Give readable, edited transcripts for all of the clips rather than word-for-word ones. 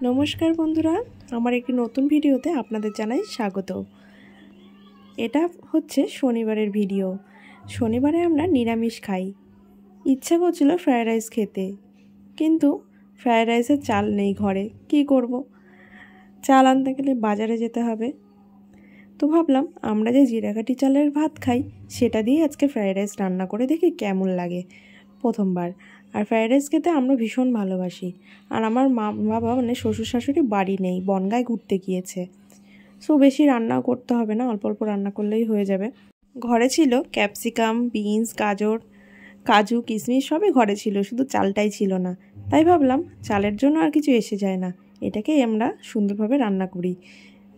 নমস্কার বন্ধুরা, আমার একটি নতুন ভিডিওতে আপনাদের জানাই স্বাগত। এটা হচ্ছে শনিবারের ভিডিও। শনিবারে আমরা নিরামিষ খাই। ইচ্ছা করছিল ফ্রায়েড রাইস খেতে, কিন্তু ফ্রায়েড রাইসের চাল নেই ঘরে। কি করব? চাল আনতে গেলে বাজারে যেতে হবে। তো ভাবলাম আমরা যে জিরাকাঠি চালের ভাত খাই সেটা দিয়ে আজকে ফ্রায়েড রাইস রান্না করে দেখি কেমন লাগে। প্রথমবার আর ফ্রায়েড রাইস খেতে আমরা ভীষণ ভালোবাসি। আর আমার মা বাবা মানে শ্বশুর শাশুড়ি বাড়ি নেই, বনগাঁয় ঘুরতে গিয়েছে। সো বেশি রান্নাও করতে হবে না, অল্প অল্প রান্না করলেই হয়ে যাবে। ঘরে ছিল ক্যাপসিকাম, বিনস, গাজর, কাজু, কিশমিশ সবই ঘরে ছিল, শুধু চালটাই ছিল না। তাই ভাবলাম চালের জন্য আর কিছু এসে যায় না, এটাকেই আমরা সুন্দরভাবে রান্না করি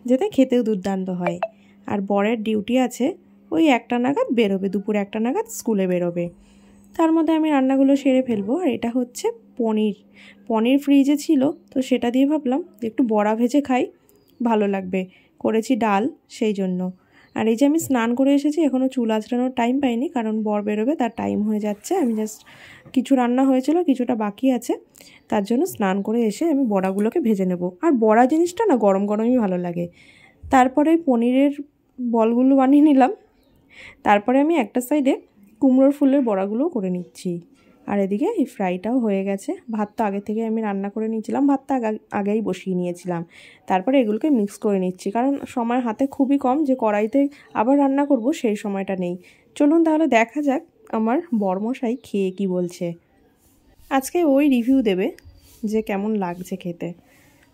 যাতে খেতেও দুর্দান্ত হয়। আর বরের ডিউটি আছে, ওই 1টা নাগাদ বেরোবে, দুপুর 1টা নাগাদ স্কুলে বেরোবে। তার মধ্যে আমি রান্নাগুলো সেরে ফেলবো। আর এটা হচ্ছে পনির ফ্রিজে ছিল, তো সেটা দিয়ে ভাবলাম একটু বড়া ভেজে খাই, ভালো লাগবে। করেছি ডাল, সেই জন্য। আর এই যে আমি স্নান করে এসেছি, এখনও চুল আঁচড়ানোর টাইম পাইনি, কারণ বর বেরোবে, তার টাইম হয়ে যাচ্ছে। আমি জাস্ট কিছু রান্না হয়েছিল, কিছুটা বাকি আছে, তার জন্য স্নান করে এসে আমি বড়াগুলোকে ভেজে নেব। আর বড়া জিনিসটা না গরম গরমই ভালো লাগে। তারপরে পনিরের বলগুলো বানিয়ে নিলাম। তারপরে আমি একটা সাইডে কুমড়োর ফুলের বড়াগুলোও করে নিচ্ছি। আর এদিকে এই ফ্রাইটাও হয়ে গেছে। ভাতটা আগে থেকে আমি রান্না করে নিয়েছিলাম, ভাতটা আগেই বসিয়ে নিয়েছিলাম। তারপরে এগুলোকে মিক্স করে নিচ্ছি, কারণ সময় হাতে খুবই কম, যে কড়াইতে আবার রান্না করব সেই সময়টা নেই। চলুন তাহলে দেখা যাক আমার বরমশাই খেয়ে কি বলছে। আজকে ওই রিভিউ দেবে যে কেমন লাগছে খেতে।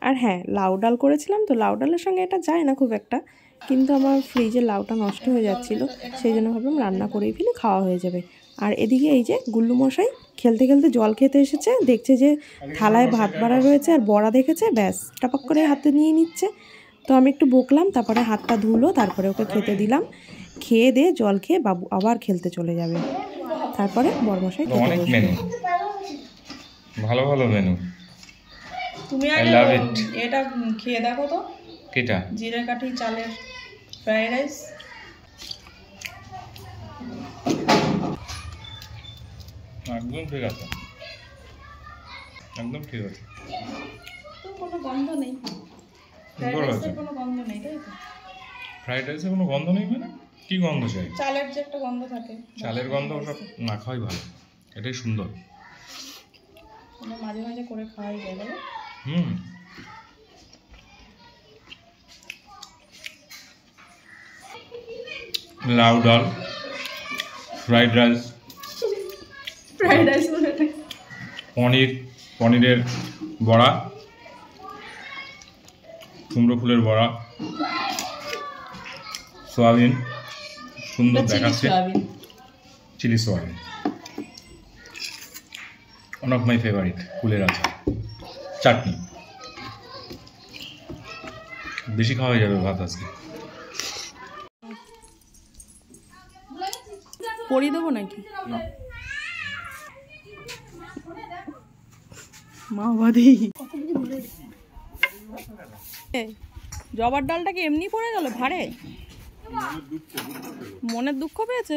আর হ্যাঁ, লাউ ডাল করেছিলাম, তো লাউ ডালের সঙ্গে এটা যায় না খুব একটা, কিন্তু আমার ফ্রিজে লাউটা নষ্ট হয়ে যাচ্ছিলো, সেই জন্য ভাবলাম রান্না করেই ফেলে খাওয়া হয়ে যাবে। আর এদিকে এই যে গুল্লু মশাই খেলতে খেলতে জল খেতে এসেছে, দেখছে যে থালায় ভাত বাড়া রয়েছে আর বড়া দেখেছে, ব্যাস টাপাক করে হাতে নিয়ে নিচ্ছে। তো আমি একটু বকলাম, তারপরে হাতটা ধুলো, তারপরে ওকে খেতে দিলাম। খেয়ে দিয়ে জল খেয়ে বাবু আবার খেলতে চলে যাবে। তারপরে বরমশাই খেতে বসবে। ভালো ভালো মেনু। তুমি আগে এটা খেয়ে দেখো তো, কিটা জিরাকাঠি চালের ফ্রাইড রাইস। একদম ঠিক আছে, একদম ঠিক আছে। তো কোনো গন্ধ নেই, ফ্রাইড রাইসের কোনো গন্ধ নেই, তাই তো? ফ্রাইড রাইসের কোনো গন্ধ নেই মানে কি গন্ধ চাই? চালের যে একটা গন্ধ থাকে, চালের গন্ধ ওসব না খাওয়াই ভালো, এটাই সুন্দর। মাঝে মাঝে করে খাওয়াই যায় বলো। লাউ ডাল, ফ্রাইড রাইস, পনিরের বড়া, কুমড়ো ফুলের বড়া, সোয়াবিন, সুন্দর দেখাচ্ছে, chilli soybean, one of my favourite, ফুলের আচার, চাটনি। বেশি খাওয়া যাবে ভাত আজকে। পরিয়ে দেবো নাকি? মাওবাদী জবার ডালটা কি এমনি পড়ে গেল ভারে? মনের দুঃখ পেয়েছে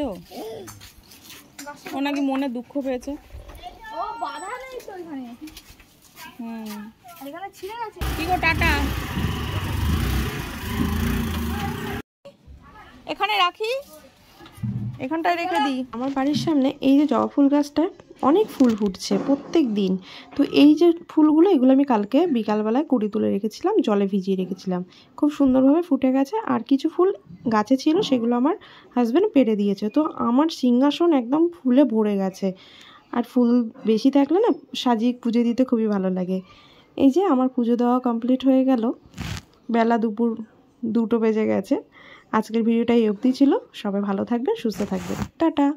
ও নাকি মনের দুঃখ পেয়েছে। কি গো টাটা, এখানে রাখি, এখানটায় রেখে দিই। আমার বাড়ির সামনে এই যে জবা ফুল গাছটা অনেক ফুল ফুটছে প্রত্যেক দিন। তো এই যে ফুলগুলো, এগুলো আমি কালকে বিকালবেলায় কুড়ি তুলে রেখেছিলাম, জলে ভিজিয়ে রেখেছিলাম, খুব সুন্দরভাবে ফুটে গেছে। আর কিছু ফুল গাছে ছিল, সেগুলো আমার হাজব্যান্ড পেড়ে দিয়েছে। তো আমার সিংহাসন একদম ফুলে ভরে গেছে। আর ফুল বেশি থাকলে না সাজিয়ে পুজো দিতে খুবই ভালো লাগে। এই যে আমার পুজো দেওয়া কমপ্লিট হয়ে গেল, বেলা দুপুর 2টো বেজে গেছে। আজকের ভিডিওটা এই অবধি ছিল। সবাই ভালো থাকবেন, সুস্থ থাকবেন, টাটা।